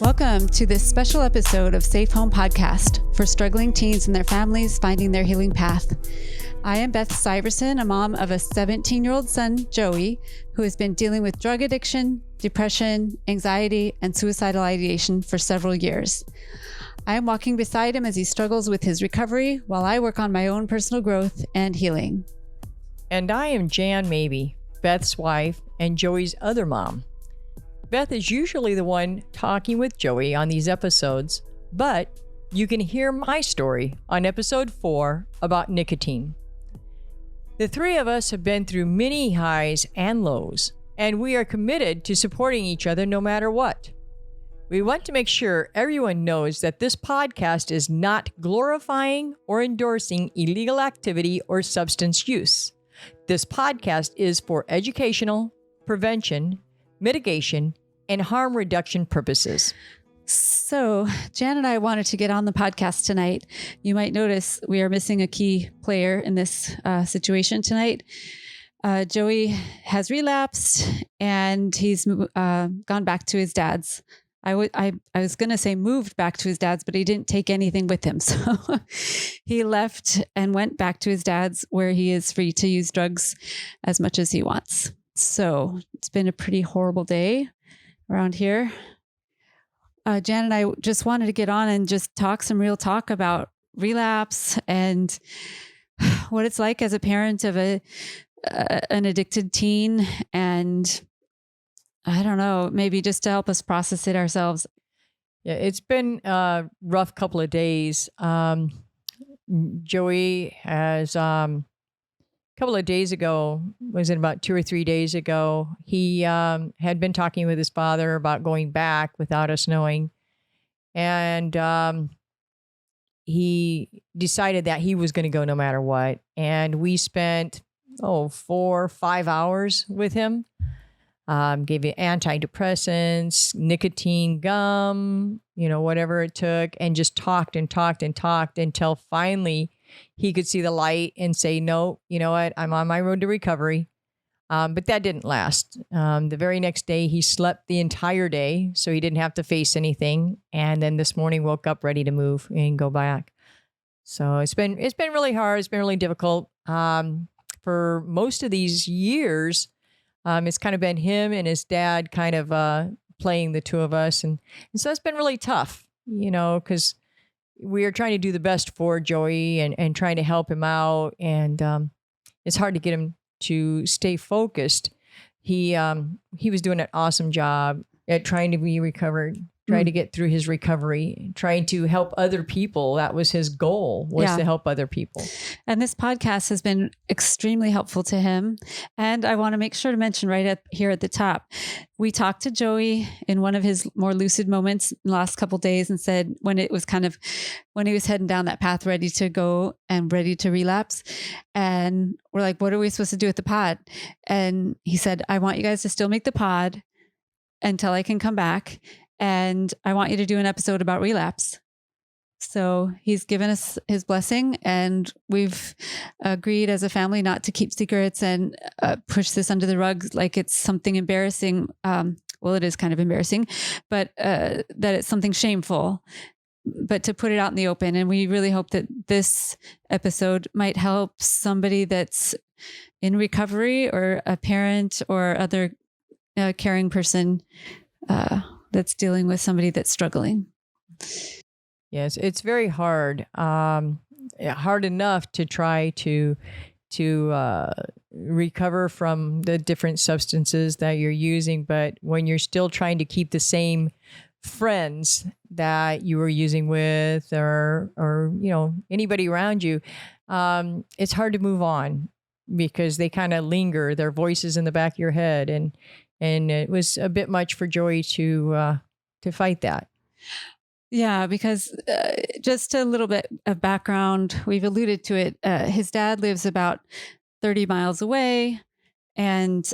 Welcome to this special episode of Safe Home Podcast for struggling teens and their families finding their healing path. I am Beth Syverson, a mom of a 17-year-old son, Joey, who has been dealing with drug addiction, depression, anxiety, and suicidal ideation for several years. I am walking beside him as he struggles with his recovery while I work on my own personal growth and healing. And I am Mabie, Beth's wife and Joey's other mom. Beth is usually the one talking with Joey on these episodes, but you can hear my story on episode 4 about nicotine. The three of us have been through many highs and lows, and we are committed to supporting each other no matter what. We want to make sure everyone knows that this podcast is not glorifying or endorsing illegal activity or substance use. This podcast is for educational, prevention, mitigation, and harm reduction purposes. So, Jan and I wanted to get on the podcast tonight. You might notice we are missing a key player in this situation tonight. Joey has relapsed and he's gone back to his dad's. I was going to say moved back to his dad's, but he didn't take anything with him. So he left and went back to his dad's where he is free to use drugs as much as he wants. So it's been a pretty horrible day around here. Jan and I just wanted to get on and just talk some real talk about relapse and what it's like as a parent of an addicted teen. And I don't know, maybe just to help us process it ourselves. Yeah, it's been a rough couple of days. Joey has, a couple of days ago, was it about 2 or 3 days ago, he had been talking with his father about going back without us knowing. And he decided that he was going to go no matter what. And we spent, 4 or 5 hours with him. Gave you antidepressants, nicotine gum, whatever it took, and just talked and talked and talked until finally he could see the light and say, no, you know what, I'm on my road to recovery. But that didn't last. The very next day, he slept the entire day, so he didn't have to face anything. And then this morning woke up ready to move and go back. So it's been really hard. It's been really difficult. For most of these years, it's kind of been him and his dad kind of playing the two of us. And so it's been really tough, because we are trying to do the best for Joey and trying to help him out. And it's hard to get him to stay focused. He was doing an awesome job at trying to be recovered, trying to get through his recovery, trying to help other people. That was his goal, to help other people. And this podcast has been extremely helpful to him. And I want to make sure to mention right up here at the top, we talked to Joey in one of his more lucid moments in the last couple of days and said when he was heading down that path, ready to go and ready to relapse. And we're like, what are we supposed to do with the pod? And he said, I want you guys to still make the pod until I can come back. And I want you to do an episode about relapse. So he's given us his blessing, and we've agreed as a family not to keep secrets and push this under the rug like it's something embarrassing. Well, it is kind of embarrassing, but that it's something shameful, but to put it out in the open. And we really hope that this episode might help somebody that's in recovery or a parent or other caring person that's dealing with somebody that's struggling. Yes, it's very hard. Hard enough to try to recover from the different substances that you're using, but when you're still trying to keep the same friends that you were using with, or anybody around you, it's hard to move on because they kind of linger. Their voices in the back of your head, and it was a bit much for Joey to fight that. Yeah, because just a little bit of background, we've alluded to it. His dad lives about 30 miles away, and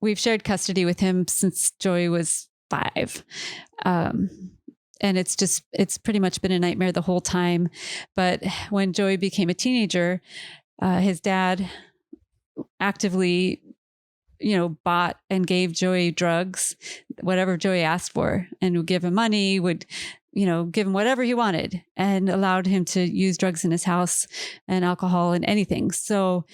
we've shared custody with him since Joey was 5. And it's pretty much been a nightmare the whole time. But when Joey became a teenager, his dad actively bought and gave Joey drugs, whatever Joey asked for, and would give him money, would, give him whatever he wanted, and allowed him to use drugs in his house and alcohol and anything. So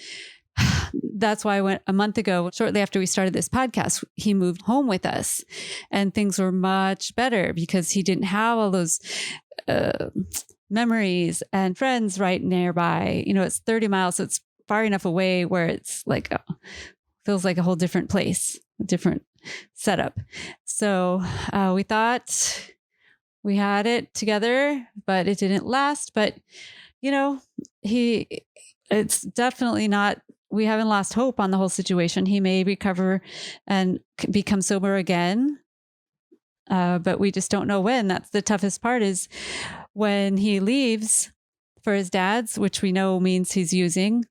that's why I went a month ago, shortly after we started this podcast, he moved home with us, and things were much better because he didn't have all those memories and friends right nearby. It's 30 miles, so it's far enough away where it's like, feels like a whole different place, a different setup. So we thought we had it together, but it didn't last. But, it's definitely not, we haven't lost hope on the whole situation. He may recover and become sober again. But we just don't know when. That's the toughest part, is when he leaves for his dad's, which we know means he's using.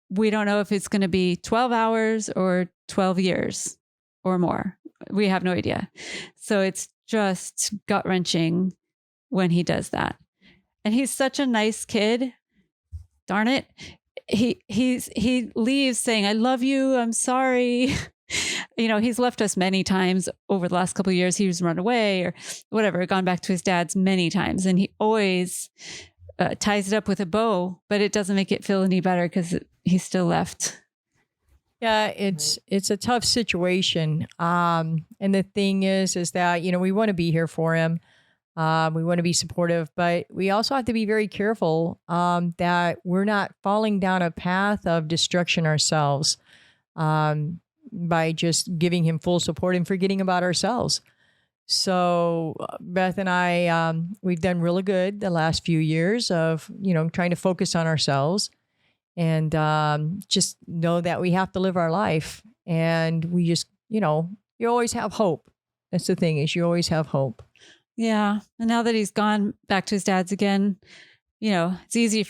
We don't know if it's going to be 12 hours or 12 years or more. We have no idea. So it's just gut wrenching when he does that. And he's such a nice kid. Darn it. He leaves saying, "I love you. I'm sorry." He's left us many times over the last couple of years. He's run away or whatever, gone back to his dad's many times. And he always ties it up with a bow, but it doesn't make it feel any better because he's still left. Yeah, it's a tough situation. And the thing is that, we want to be here for him. We want to be supportive, but we also have to be very careful that we're not falling down a path of destruction ourselves by just giving him full support and forgetting about ourselves. So Beth and I, we've done really good the last few years of, trying to focus on ourselves and just know that we have to live our life. And we just, you always have hope. That's the thing, is you always have hope. Yeah. And now that he's gone back to his dad's again, it's easier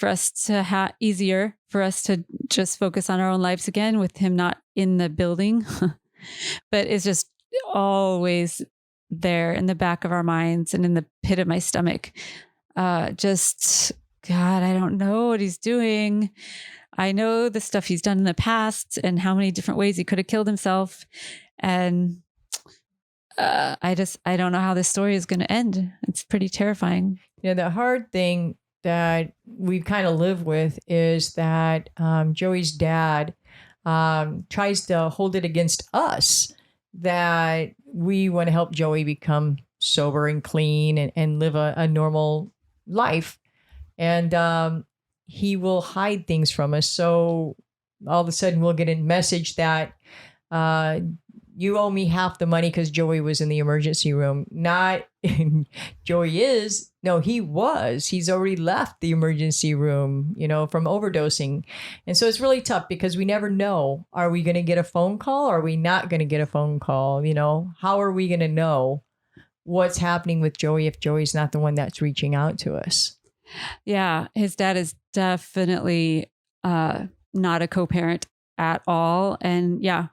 for us to just focus on our own lives again with him not in the building. But it's just always there in the back of our minds and in the pit of my stomach. God, I don't know what he's doing. I know the stuff he's done in the past and how many different ways he could have killed himself. And I don't know how this story is going to end. It's pretty terrifying. The hard thing that we've kind of lived with is that Joey's dad tries to hold it against us that we want to help Joey become sober and clean and live a normal life. And he will hide things from us. So all of a sudden we'll get a message that you owe me half the money because Joey was in the emergency room. Not Joey is. No, he was. He's already left the emergency room, from overdosing. And so it's really tough because we never know. Are we going to get a phone call? Or are we not going to get a phone call? How are we going to know what's happening with Joey if Joey's not the one that's reaching out to us? Yeah, his dad is definitely not a co-parent at all. And yeah,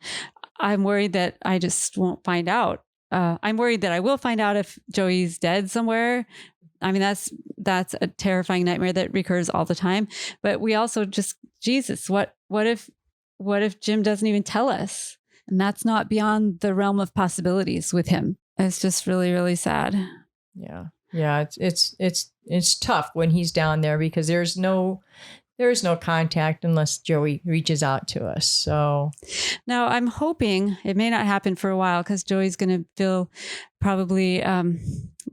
I'm worried that I just won't find out. I'm worried that I will find out if Joey's dead somewhere. I mean, that's a terrifying nightmare that recurs all the time. But we also just, Jesus, what if Jim doesn't even tell us? And that's not beyond the realm of possibilities with him. It's just really, really sad. Yeah. Yeah. It's tough when he's down there because there's no contact unless Joey reaches out to us. So now I'm hoping it may not happen for a while because Joey's going to feel probably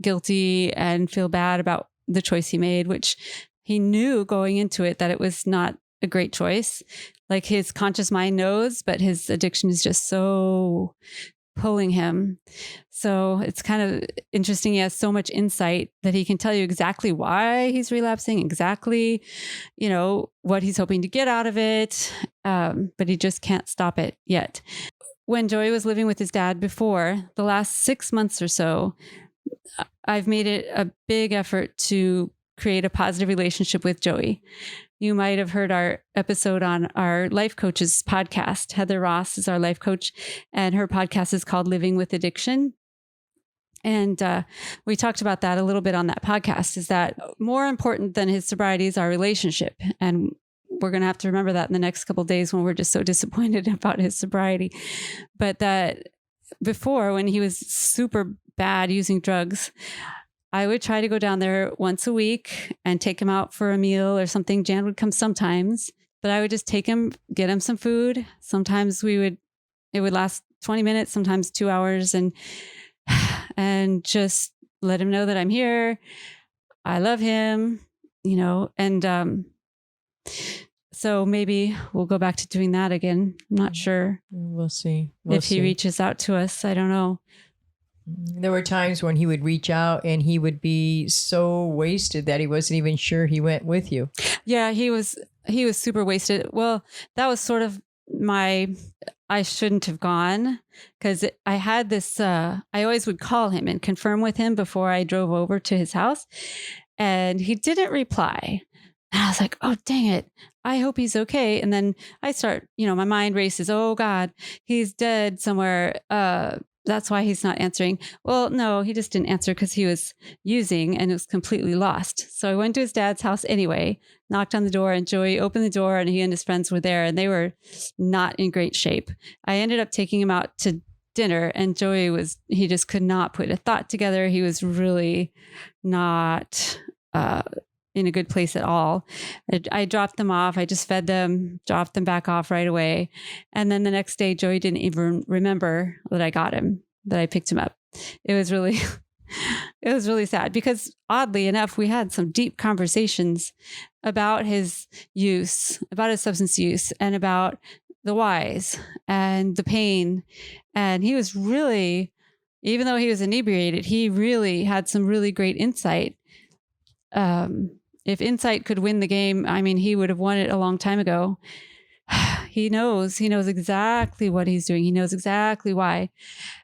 guilty and feel bad about the choice he made, which he knew going into it that it was not a great choice. Like his conscious mind knows, but his addiction is just so pulling him. So it's kind of interesting. He has so much insight that he can tell you exactly why he's relapsing, exactly, what he's hoping to get out of it. But he just can't stop it yet. When Joey was living with his dad before, the last 6 months or so, I've made it a big effort to create a positive relationship with Joey. You might have heard our episode on our life coaches podcast. Heather Ross is our life coach, and her podcast is called Living with Addiction. And we talked about that a little bit on that podcast, is that more important than his sobriety is our relationship. And we're going to have to remember that in the next couple of days when we're just so disappointed about his sobriety. But that before, when he was super bad using drugs, I would try to go down there once a week and take him out for a meal or something. Jan would come sometimes, but I would just take him, get him some food. Sometimes it would last 20 minutes, sometimes 2 hours, and just let him know that I'm here. I love him, and so maybe we'll go back to doing that again. I'm not sure. We'll see. If he reaches out to us, I don't know. There were times when he would reach out and he would be so wasted that he wasn't even sure he went with you. Yeah, he was super wasted. Well, that was sort of I shouldn't have gone, because I had this, I always would call him and confirm with him before I drove over to his house, and he didn't reply. And I was like, oh, dang it. I hope he's okay. And then I start, my mind races. Oh God, he's dead somewhere. That's why he's not answering. Well, no, he just didn't answer because he was using and it was completely lost. So I went to his dad's house anyway, knocked on the door, and Joey opened the door, and he and his friends were there, and they were not in great shape. I ended up taking him out to dinner, and Joey he just could not put a thought together. He was really not in a good place at all. I dropped them off. I just fed them, dropped them back off right away. And then the next day, Joey didn't even remember that I got him, that I picked him up. It was really, it was really sad, because oddly enough, we had some deep conversations about his use, about his substance use, and about the whys and the pain. And he was really, even though he was inebriated, he really had some really great insight. If insight could win the game, I mean, he would have won it a long time ago. He knows exactly what he's doing. He knows exactly why.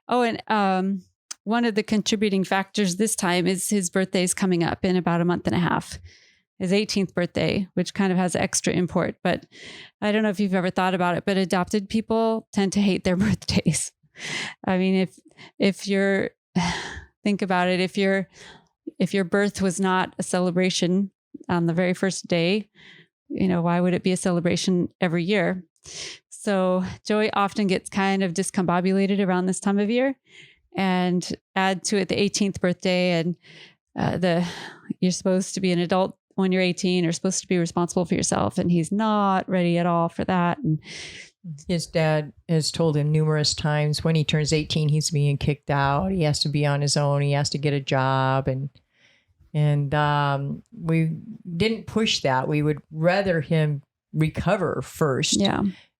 Oh, and one of the contributing factors this time is his birthday's coming up in about a month and a half. His 18th birthday, which kind of has extra import. But I don't know if you've ever thought about it, but adopted people tend to hate their birthdays. I mean, if you're, think about it, if your birth was not a celebration on the very first day, why would it be a celebration every year? So Joey often gets kind of discombobulated around this time of year, and add to it the 18th birthday, and you're supposed to be an adult when you're 18, or supposed to be responsible for yourself, and he's not ready at all for that. And his dad has told him numerous times when he turns 18, he's being kicked out. He has to be on his own. He has to get a job. And we didn't push that. We would rather him recover first,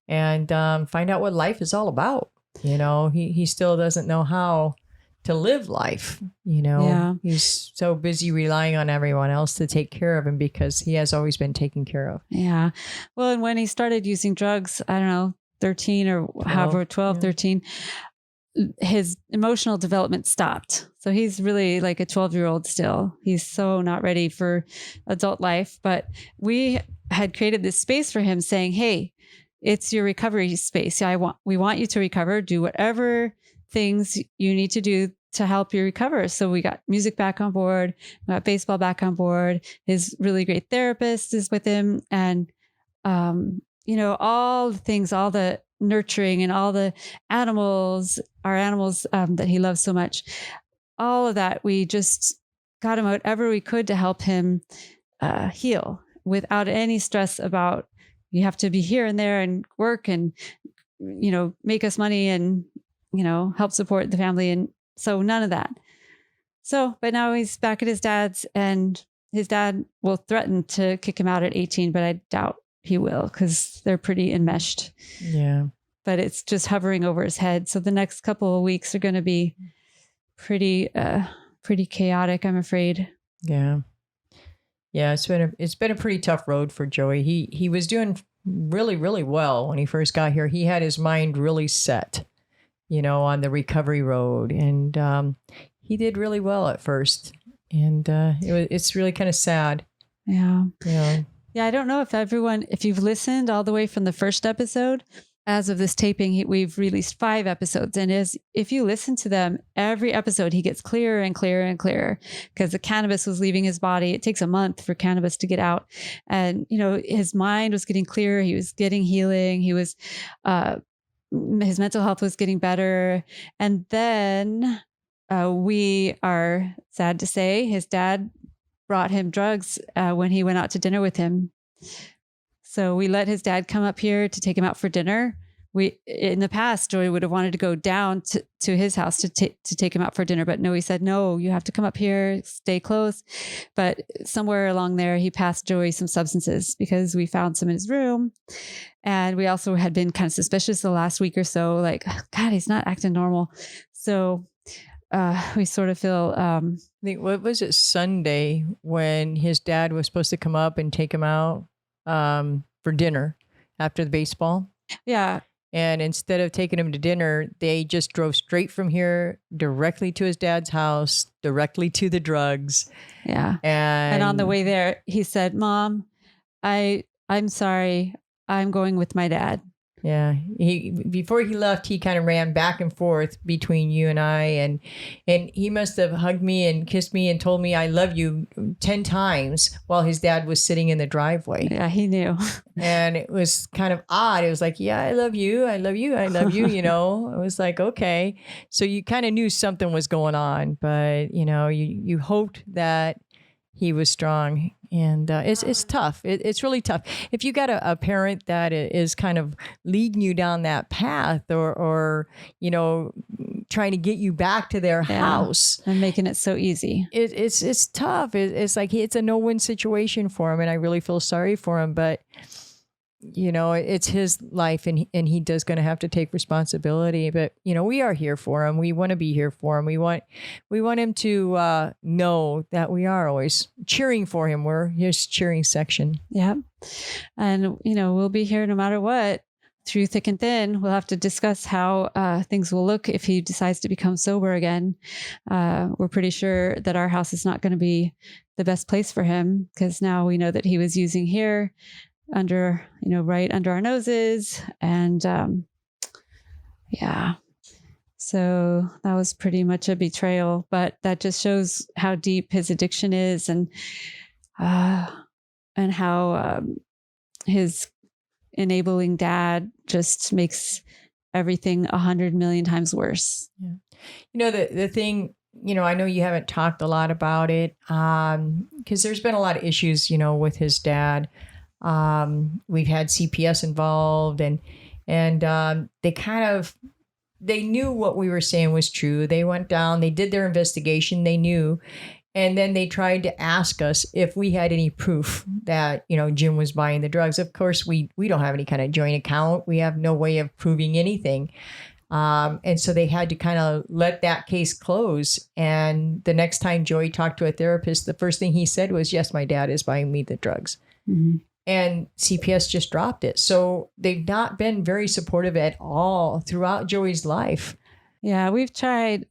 and find out what life is all about. He still doesn't know how to live life. He's so busy relying on everyone else to take care of him, because he has always been taken care of. Yeah. Well, and when he started using drugs, I don't know, 13 or 13, his emotional development stopped. So he's really like a 12-year-old still. He's so not ready for adult life. But we had created this space for him, saying, hey, it's your recovery space. We want you to recover. Do whatever things you need to do to help you recover. So we got music back on board, we got baseball back on board. His really great therapist is with him. And, all the things, all the nurturing, and all the our animals that he loves so much, all of that, we just got him whatever we could to help him heal without any stress about, you have to be here and there and work and, make us money and, help support the family. And so none of that. So, but now he's back at his dad's, and his dad will threaten to kick him out at 18, but I doubt he will, because they're pretty enmeshed. Yeah. But it's just hovering over his head. So the next couple of weeks are going to be pretty chaotic, I'm afraid. Yeah. Yeah. It's been a pretty tough road for Joey. He was doing really, really well when he first got here. He had his mind really set, on the recovery road, and he did really well at first. And it's really kind of sad. Yeah. Yeah. I don't know if you've listened all the way from the first episode, as of this taping, we've released 5 episodes. And if you listen to them, every episode, he gets clearer and clearer and clearer because the cannabis was leaving his body. It takes a month for cannabis to get out. And, his mind was getting clearer. He was getting healing. He was, his mental health was getting better. And then we are sad to say his dad brought him drugs when he went out to dinner with him. So we let his dad come up here to take him out for dinner. In the past, Joey would have wanted to go down to his house to take him out for dinner. But no, he said, no, you have to come up here, stay close. But somewhere along there, he passed Joey some substances because we found some in his room. And we also had been kind of suspicious the last week or so, like, God, he's not acting normal. So we sort of feel... I think, what was it, Sunday, when his dad was supposed to come up and take him out for dinner after the baseball. Yeah. And instead of taking him to dinner, they just drove straight from here directly to his dad's house, directly to the drugs. Yeah. And on the way there, he said, Mom, I'm sorry. I'm going with my dad. Yeah. Before he left, he kind of ran back and forth between you and I, and he must have hugged me and kissed me and told me I love you 10 times while his dad was sitting in the driveway. Yeah, he knew. And it was kind of odd. It was like, yeah, I love you. I love you. I love you. It was like, okay. So you kind of knew something was going on, but you hoped that he was strong. And it's tough. It's really tough. If you got a parent that is kind of leading you down that path or trying to get you back to their house. And making it so easy. It's tough. It's like it's a no-win situation for him. And I really feel sorry for him. But, it's his life and he does going to have to take responsibility. But, we are here for him. We want to be here for him. We want him to know that we are always cheering for him. We're his cheering section. Yeah. And, we'll be here no matter what. Through thick and thin, we'll have to discuss how things will look if he decides to become sober again. We're pretty sure that our house is not going to be the best place for him because now we know that he was using here under, right under our noses. And yeah, so that was pretty much a betrayal, but that just shows how deep his addiction is and how his enabling dad just makes everything 100 million times worse. Yeah. The thing, I know you haven't talked a lot about it because there's been a lot of issues, with his dad. We've had CPS involved and they knew what we were saying was true. They went down, they did their investigation, they knew. And then they tried to ask us if we had any proof that, Jim was buying the drugs. Of course, we don't have any kind of joint account. We have no way of proving anything. And so they had to kind of let that case close. And the next time Joey talked to a therapist, the first thing he said was, yes, my dad is buying me the drugs. Mm-hmm. And CPS just dropped it. So they've not been very supportive at all throughout Joey's life. Yeah, we've tried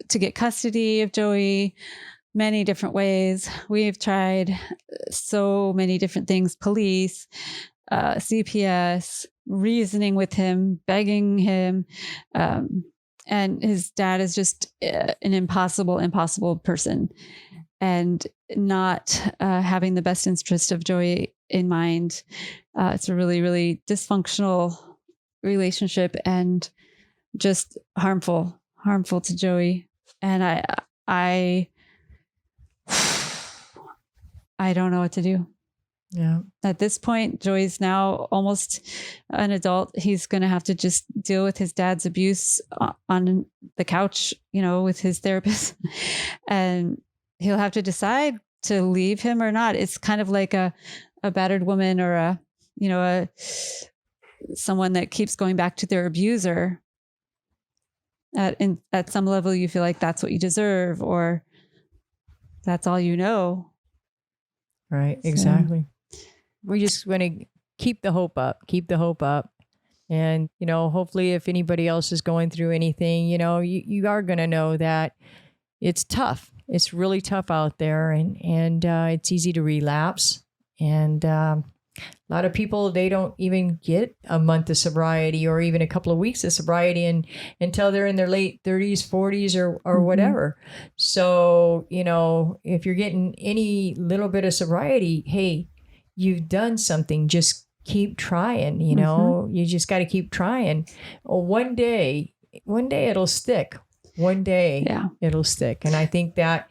to get custody of Joey many different ways. We've tried so many different things, police, CPS, reasoning with him, begging him. And his dad is just an impossible person and not having the best interest of Joey in mind. It's a really, really dysfunctional relationship and just harmful to Joey. And I don't know what to do. Yeah. At this point, Joey's now almost an adult. He's going to have to just deal with his dad's abuse on the couch, with his therapist. And he'll have to decide to leave him or not. It's kind of like a battered woman or someone that keeps going back to their abuser. At some level, you feel like that's what you deserve or that's all you know. Right, exactly. We're just going to keep the hope up. And, hopefully if anybody else is going through anything, you are going to know that it's tough. It's really tough out there and it's easy to relapse. And A lot of people, they don't even get a month of sobriety or even a couple of weeks of sobriety until they're in their late 30s, 40s or whatever. So, if you're getting any little bit of sobriety, hey, you've done something. Just keep trying, you just got to keep trying. One day it'll stick. One day it'll stick. And I think that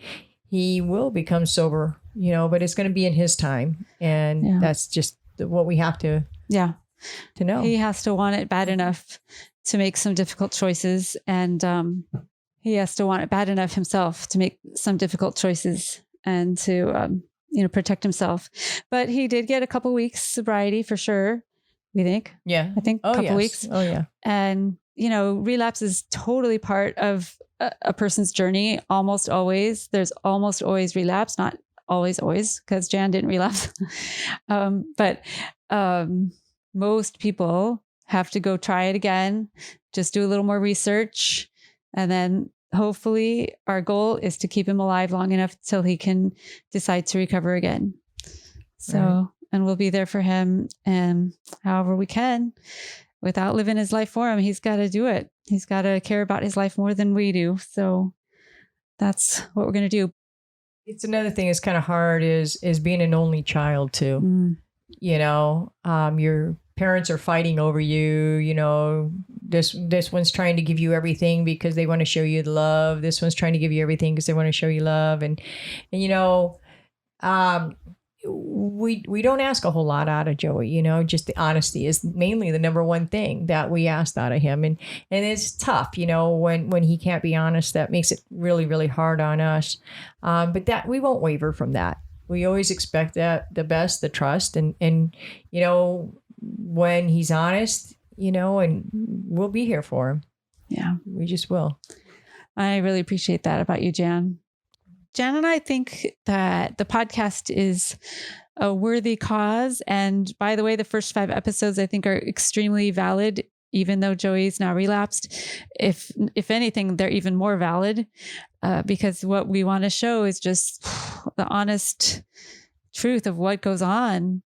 he will become sober, but it's going to be in his time. And that's just what we have to know. He has to want it bad enough to make some difficult choices. And he has to want it bad enough himself to make some difficult choices and to, protect himself. But he did get a couple weeks sobriety for sure, we think. Yeah. I think a couple weeks. Oh, yeah. And, relapse is totally part of a person's journey. Almost always. There's almost always relapse, not always, because Jan didn't relapse. But most people have to go try it again, just do a little more research. And then hopefully our goal is to keep him alive long enough till he can decide to recover again. So, and we'll be there for him and however we can. Without living his life for him, he's got to do it. He's got to care about his life more than we do. So that's what we're going to do. It's another thing that's kind of hard is being an only child too. Your parents are fighting over you. This one's trying to give you everything because they want to show you the love. This one's trying to give you everything because they want to show you love. And we don't ask a whole lot out of Joey, just the honesty is mainly the number one thing that we asked out of him. And it's tough, when he can't be honest, that makes it really, really hard on us. But that we won't waver from that. We always expect that the best, the trust and when he's honest, and we'll be here for him. Yeah, we just will. I really appreciate that about you, Jan. Jan and I think that the podcast is a worthy cause. And by the way, the first 5 episodes, I think, are extremely valid, even though Joey's now relapsed. If anything, they're even more valid because what we want to show is just the honest truth of what goes on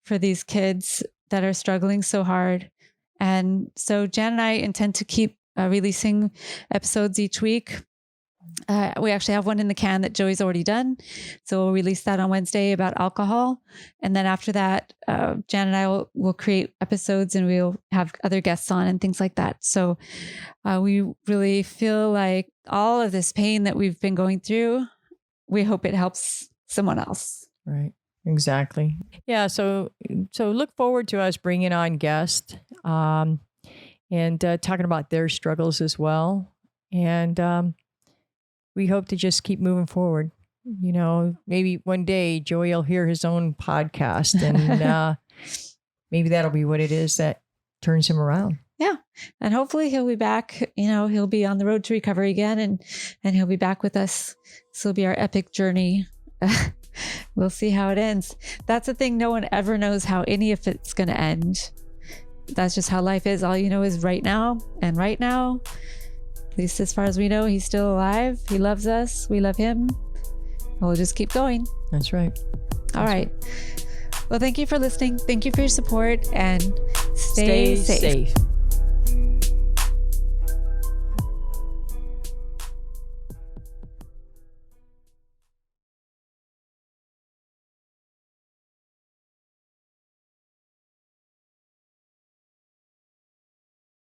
for these kids that are struggling so hard. And so Jan and I intend to keep releasing episodes each week. We actually have one in the can that Joey's already done. So we'll release that on Wednesday about alcohol. And then after that, Jan and I will create episodes and we'll have other guests on and things like that. So we really feel like all of this pain that we've been going through, we hope it helps someone else. Right. Exactly. Yeah. So look forward to us bringing on guests and talking about their struggles as well. And we hope to just keep moving forward. Maybe one day Joey will hear his own podcast and maybe that'll be what it is that turns him around. Yeah. And hopefully he'll be back, he'll be on the road to recovery again and he'll be back with us. This will be our epic journey. We'll see how it ends. That's the thing. No one ever knows how any of it's going to end. That's just how life is. All you know is right now. And right now, at least as far as we know, he's still alive. He loves us. We love him. We'll just keep going. That's right. All right. Well, thank you for listening. Thank you for your support and stay safe.